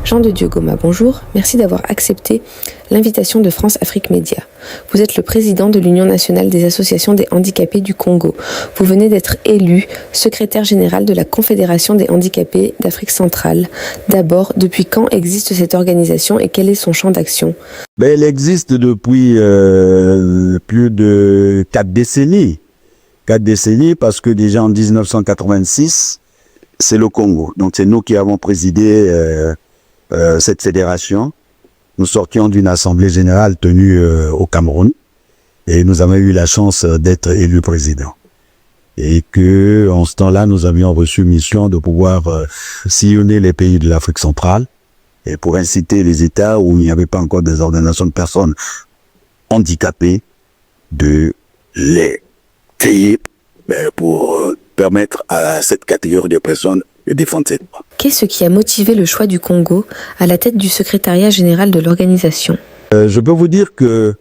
Jean de Dieu Goma, bonjour. Merci d'avoir accepté l'invitation de France Afrique Média. Vous êtes le président de l'Union nationale des associations des handicapés du Congo. Vous venez d'être élu secrétaire général de la Confédération des handicapés d'Afrique centrale. D'abord, depuis quand existe cette organisation et quel est son champ d'action? Elle existe depuis plus de 4 décennies. 4 décennies parce que déjà en 1986, c'est le Congo. Donc c'est nous qui avons présidé cette fédération. Nous sortions d'une assemblée générale tenue au Cameroun et nous avons eu la chance d'être élus président. Et que en ce temps-là, nous avions reçu mission de pouvoir sillonner les pays de l'Afrique centrale et pour inciter les États où il n'y avait pas encore des organisations de personnes handicapées de les créer pour permettre à cette catégorie de personnes de défendre ses droits. Qu'est-ce qui a motivé le choix du Congo à la tête du secrétariat général de l'organisation? Je peux vous dire que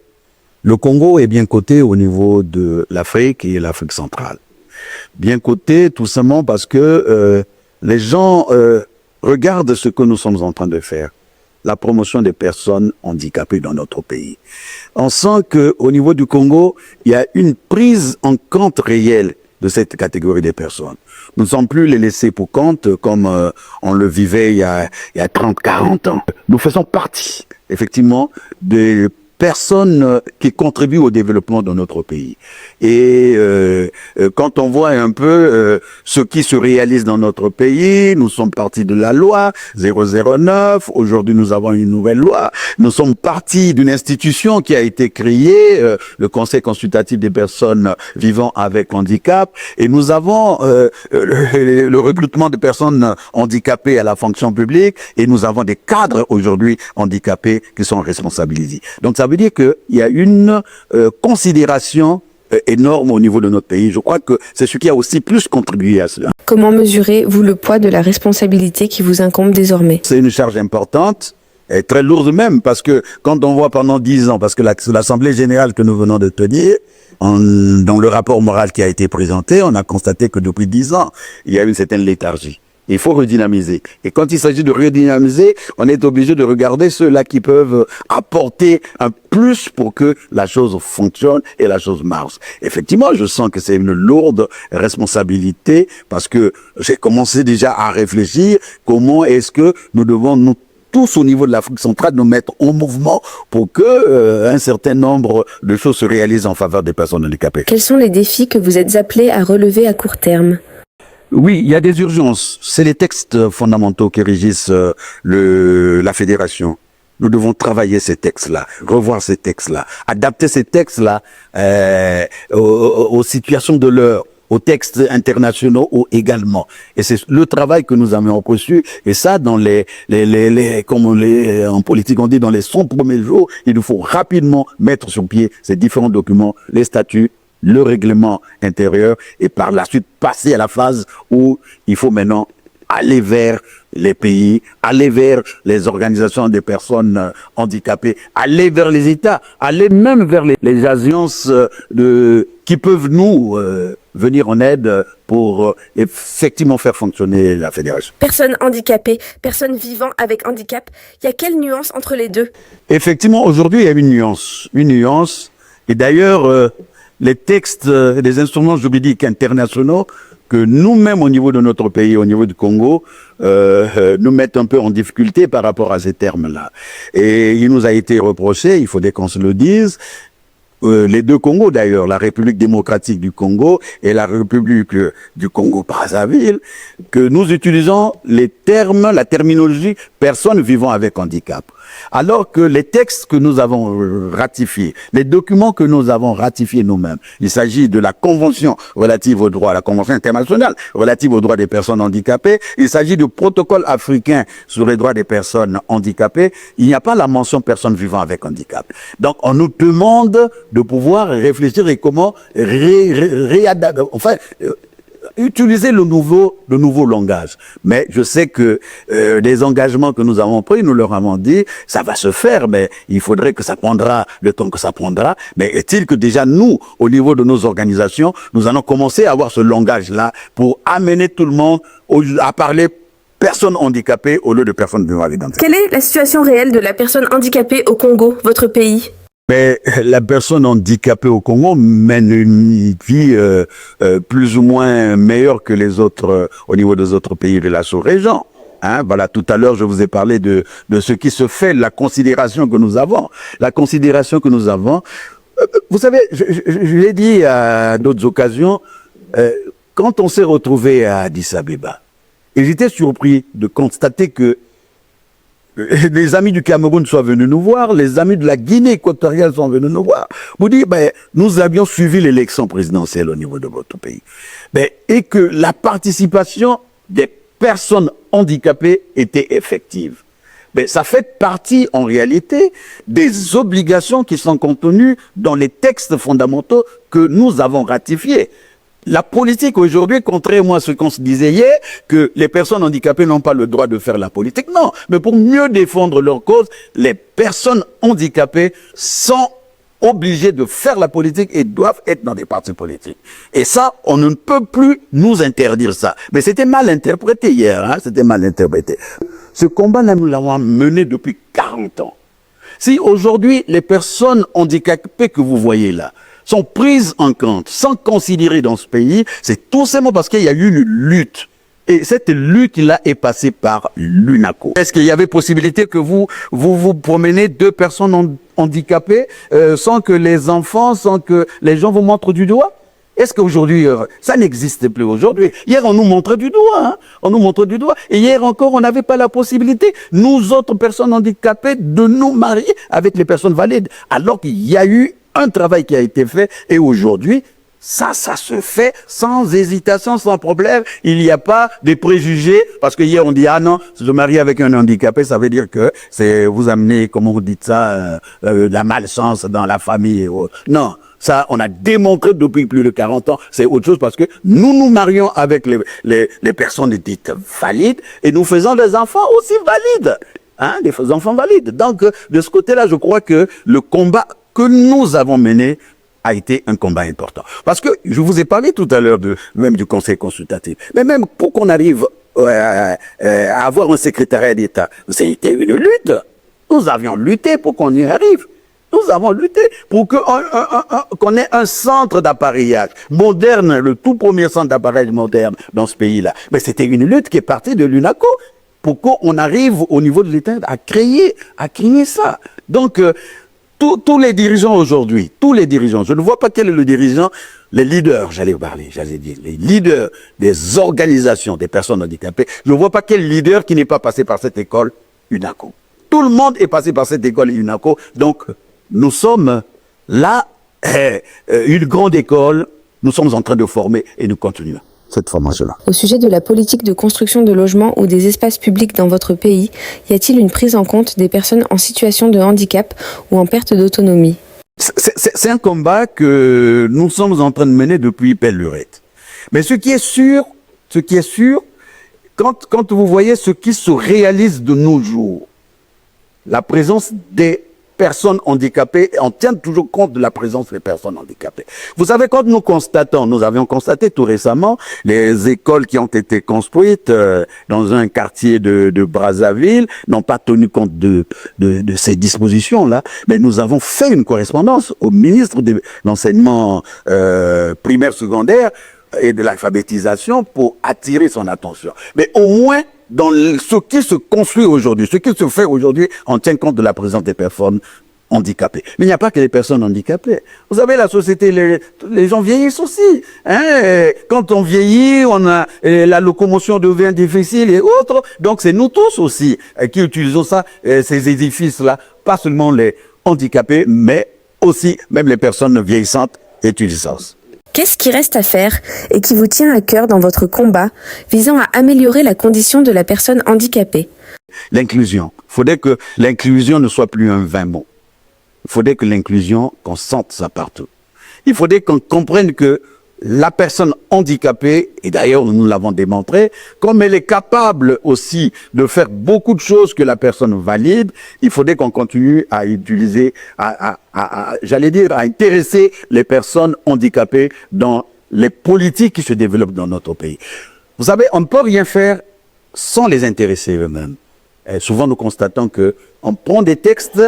le Congo est bien coté au niveau de l'Afrique et l'Afrique centrale. Bien coté tout simplement parce que les gens regardent ce que nous sommes en train de faire, la promotion des personnes handicapées dans notre pays. On sent qu'au niveau du Congo, il y a une prise en compte réelle de cette catégorie de personnes. Nous ne sommes plus les laissés pour compte comme on le vivait il y a 30, 40 ans. Nous faisons partie, effectivement, des personnes qui contribuent au développement de notre pays. Et quand on voit un peu ce qui se réalise dans notre pays, nous sommes partis de la loi 009, aujourd'hui nous avons une nouvelle loi, nous sommes partis d'une institution qui a été créée, le Conseil consultatif des personnes vivant avec handicap, et nous avons le recrutement de personnes handicapées à la fonction publique, et nous avons des cadres aujourd'hui handicapés qui sont responsabilisés. Donc ça veut dire qu'il y a une considération énorme au niveau de notre pays. Je crois que c'est ce qui a aussi plus contribué à cela. Comment mesurez-vous le poids de la responsabilité qui vous incombe désormais? C'est une charge importante et très lourde même, parce que quand on voit pendant 10 ans, parce que l'Assemblée générale que nous venons de tenir, dans le rapport moral qui a été présenté, on a constaté que depuis 10 ans, il y a une certaine léthargie. Il faut redynamiser. Et quand il s'agit de redynamiser, on est obligé de regarder ceux-là qui peuvent apporter un plus pour que la chose fonctionne et la chose marche. Effectivement, je sens que c'est une lourde responsabilité parce que j'ai commencé déjà à réfléchir comment est-ce que nous devons nous tous au niveau de l'Afrique centrale nous mettre en mouvement pour que un certain nombre de choses se réalisent en faveur des personnes handicapées. Quels sont les défis que vous êtes appelés à relever à court terme? Oui, il y a des urgences. C'est les textes fondamentaux qui régissent la fédération. Nous devons travailler ces textes-là, revoir ces textes-là, adapter ces textes-là aux situations de l'heure, aux textes internationaux également. Et c'est le travail que nous avons reçu. Et ça, dans comme en politique on dit, dans les 100 premiers jours, il nous faut rapidement mettre sur pied ces différents documents, les statuts, le règlement intérieur, et par la suite passer à la phase où il faut maintenant aller vers les pays, aller vers les organisations des personnes handicapées, aller vers les États, aller même vers les agences qui peuvent nous venir en aide pour effectivement faire fonctionner la fédération. Personnes handicapées, personnes vivant avec handicap, il y a quelle nuance entre les deux? Effectivement, aujourd'hui, il y a une nuance, et d'ailleurs, les textes, les instruments juridiques internationaux que nous-mêmes au niveau de notre pays, au niveau du Congo, nous mettent un peu en difficulté par rapport à ces termes-là. Et il nous a été reproché, il faudrait qu'on se le dise, les deux Congos d'ailleurs, la République démocratique du Congo et la République du Congo-Brazzaville, que nous utilisons les termes, la terminologie personnes vivant avec handicap. Alors que les textes que nous avons ratifiés, les documents que nous avons ratifiés nous-mêmes, il s'agit de la Convention relative aux droits, la Convention internationale relative aux droits des personnes handicapées, il s'agit du protocole africain sur les droits des personnes handicapées, il n'y a pas la mention personnes vivant avec handicap. Donc on nous demande de pouvoir réfléchir et comment réadapter, enfin, utiliser le nouveau langage. Mais je sais que les engagements que nous avons pris, nous leur avons dit, ça va se faire, mais il faudrait que ça prendra le temps que ça prendra. Mais est-il que déjà nous, au niveau de nos organisations, nous allons commencer à avoir ce langage-là pour amener tout le monde à parler personnes handicapées au lieu de personnes vivant avec handicap. Quelle est la situation réelle de la personne handicapée au Congo, votre pays? Mais la personne handicapée au Congo mène une vie plus ou moins meilleure que les autres au niveau des autres pays de la sous-région. Hein, voilà, tout à l'heure, je vous ai parlé de ce qui se fait, la considération que nous avons. La considération que nous avons. Vous savez, je l'ai dit à d'autres occasions, quand on s'est retrouvé à Addis Abeba, et j'étais surpris de constater que les amis du Cameroun sont venus nous voir, les amis de la Guinée équatoriale sont venus nous voir. Vous dites, nous avions suivi l'élection présidentielle au niveau de votre pays. Et que la participation des personnes handicapées était effective. Ça fait partie, en réalité, des obligations qui sont contenues dans les textes fondamentaux que nous avons ratifiés. La politique aujourd'hui, contrairement à ce qu'on se disait hier, que les personnes handicapées n'ont pas le droit de faire la politique. Non, mais pour mieux défendre leur cause, les personnes handicapées sont obligées de faire la politique et doivent être dans des partis politiques. Et ça, on ne peut plus nous interdire ça. Mais c'était mal interprété hier, hein, c'était mal interprété. Ce combat, nous l'avons mené depuis 40 ans. Si aujourd'hui, les personnes handicapées que vous voyez là, sont prises en compte, sans considérer dans ce pays, c'est tout simplement parce qu'il y a eu une lutte. Et cette lutte-là est passée par l'UNACO. Est-ce qu'il y avait possibilité que vous promenez deux personnes handicapées sans que les enfants, sans que les gens vous montrent du doigt? Est-ce qu'aujourd'hui, ça n'existe plus aujourd'hui? Hier, on nous montrait du doigt, hein? On nous montrait du doigt. Et hier encore, on n'avait pas la possibilité, nous autres personnes handicapées, de nous marier avec les personnes valides. Alors qu'il y a eu un travail qui a été fait, et aujourd'hui, ça se fait sans hésitation, sans problème. Il n'y a pas de préjugés, parce que hier on dit, ah non, se marier avec un handicapé, ça veut dire que c'est vous amener, comment vous dites ça, la malchance dans la famille. Non, ça, on a démontré depuis plus de 40 ans, c'est autre chose, parce que nous marions avec les personnes dites valides, et nous faisons des enfants aussi valides, hein, des enfants valides. Donc, de ce côté-là, je crois que le combat que nous avons mené a été un combat important. Parce que je vous ai parlé tout à l'heure même du conseil consultatif. Mais même pour qu'on arrive à avoir un secrétariat d'État, c'était une lutte. Nous avions lutté pour qu'on y arrive. Nous avons lutté pour qu'on ait un centre d'appareillage moderne, le tout premier centre d'appareillage moderne dans ce pays-là. Mais c'était une lutte qui est partie de l'UNACO pour qu'on arrive au niveau de l'État à créer ça. Donc, tous les dirigeants aujourd'hui, tous les dirigeants, je ne vois pas quel est le dirigeant, les leaders, j'allais dire, les leaders des organisations des personnes handicapées, je ne vois pas quel leader qui n'est pas passé par cette école UNACO. Tout le monde est passé par cette école UNACO, donc nous sommes là, une grande école, nous sommes en train de former et nous continuons cette formation-là. Au sujet de la politique de construction de logements ou des espaces publics dans votre pays, y a-t-il une prise en compte des personnes en situation de handicap ou en perte d'autonomie? C'est un combat que nous sommes en train de mener depuis belle lurette. Mais ce qui est sûr, quand vous voyez ce qui se réalise de nos jours, la présence des personnes handicapées, on tient toujours compte de la présence des personnes handicapées. Vous savez, quand nous avions constaté tout récemment les écoles qui ont été construites dans un quartier de Brazzaville n'ont pas tenu compte de ces dispositions-là, mais nous avons fait une correspondance au ministre de l'enseignement primaire, secondaire et de l'alphabétisation pour attirer son attention. Mais au moins, dans ce qui se construit aujourd'hui, ce qui se fait aujourd'hui, on tient compte de la présence des personnes handicapées. Mais il n'y a pas que les personnes handicapées. Vous savez, la société, les gens vieillissent aussi. Hein? Quand on vieillit, la locomotion devient difficile et autres. Donc c'est nous tous aussi qui utilisons ça, ces édifices-là. Pas seulement les handicapés, mais aussi même les personnes vieillissantes utilisent ça. Qu'est-ce qui reste à faire et qui vous tient à cœur dans votre combat visant à améliorer la condition de la personne handicapée? L'inclusion. Il faudrait que l'inclusion ne soit plus un vain mot. Il faudrait que l'inclusion, qu'on sente ça partout. Il faudrait qu'on comprenne que la personne handicapée, et d'ailleurs nous l'avons démontré, comme elle est capable aussi de faire beaucoup de choses que la personne valide, il faudrait qu'on continue à utiliser, j'allais dire, à intéresser les personnes handicapées dans les politiques qui se développent dans notre pays. Vous savez, on ne peut rien faire sans les intéresser eux-mêmes. Et souvent, nous constatons que on prend des textes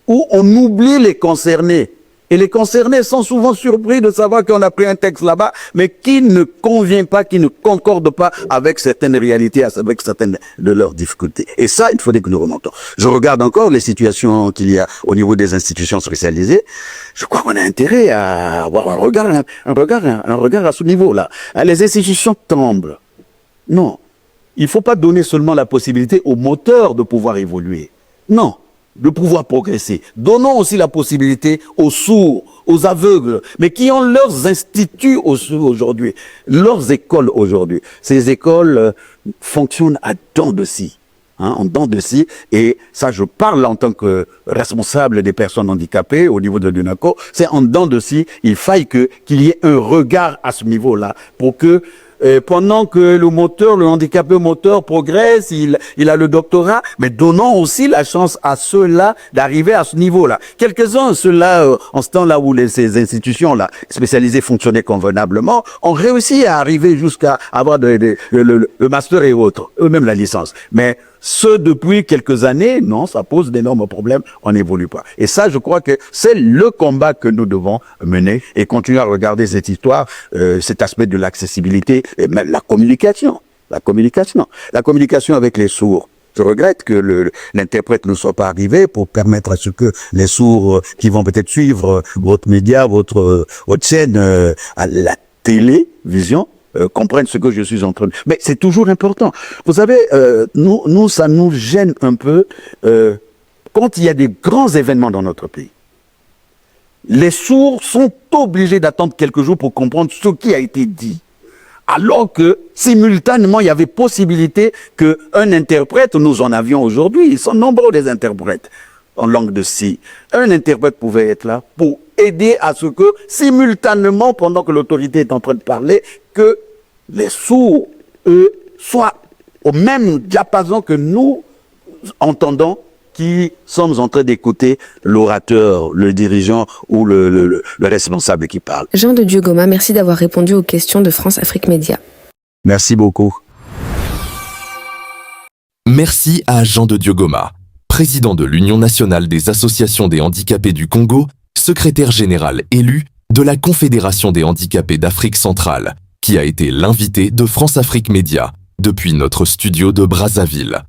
où on oublie les concernés. Et les concernés sont souvent surpris de savoir qu'on a pris un texte là-bas, mais qui ne convient pas, qui ne concorde pas avec certaines réalités, avec certaines de leurs difficultés. Et ça, il faudrait que nous remontons. Je regarde encore les situations qu'il y a au niveau des institutions spécialisées. Je crois qu'on a intérêt à avoir un regard à ce niveau-là. Les institutions tombent. Non. Il ne faut pas donner seulement la possibilité aux moteurs de pouvoir évoluer. Non. De pouvoir progresser. Donnons aussi la possibilité aux sourds, aux aveugles, mais qui ont leurs instituts aujourd'hui, leurs écoles aujourd'hui. Ces écoles fonctionnent à dents de scie, en dents de scie. Et ça, je parle en tant que responsable des personnes handicapées au niveau de l'UNACO. C'est en dents de scie, il faille qu'il y ait un regard à ce niveau-là pour que pendant que le handicapé moteur progresse, il a le doctorat, mais donnons aussi la chance à ceux-là d'arriver à ce niveau-là. Quelques-uns, ceux-là, en ce temps-là où ces institutions-là spécialisées fonctionnaient convenablement, ont réussi à arriver jusqu'à avoir le master et autres, eux-mêmes la licence. Mais ceux depuis quelques années, non, ça pose d'énormes problèmes, on n'évolue pas. Et ça, je crois que c'est le combat que nous devons mener et continuer à regarder cette histoire, cet aspect de l'accessibilité et même la communication avec les sourds. Je regrette que l'interprète ne soit pas arrivé pour permettre à ce que les sourds qui vont peut-être suivre votre média, votre chaîne à la télévision, comprennent ce que je suis en train de... Mais c'est toujours important. Vous savez, nous, ça nous gêne un peu quand il y a des grands événements dans notre pays. Les sourds sont obligés d'attendre quelques jours pour comprendre ce qui a été dit. Alors que, simultanément, il y avait possibilité qu'un interprète, nous en avions aujourd'hui, ils sont nombreux des interprètes en langue de scie. Un interprète pouvait être là pour aider à ce que, simultanément, pendant que l'autorité est en train de parler, que les sourds, eux, soient au même diapason que nous entendons, qui sommes en train d'écouter l'orateur, le dirigeant ou le responsable qui parle. Jean de Dieu Goma, merci d'avoir répondu aux questions de France Afrique Média. Merci beaucoup. Merci à Jean de Dieu Goma, président de l'Union nationale des associations des handicapés du Congo, secrétaire général élu de la Confédération des handicapés d'Afrique centrale, qui a été l'invité de France Afrique Média depuis notre studio de Brazzaville.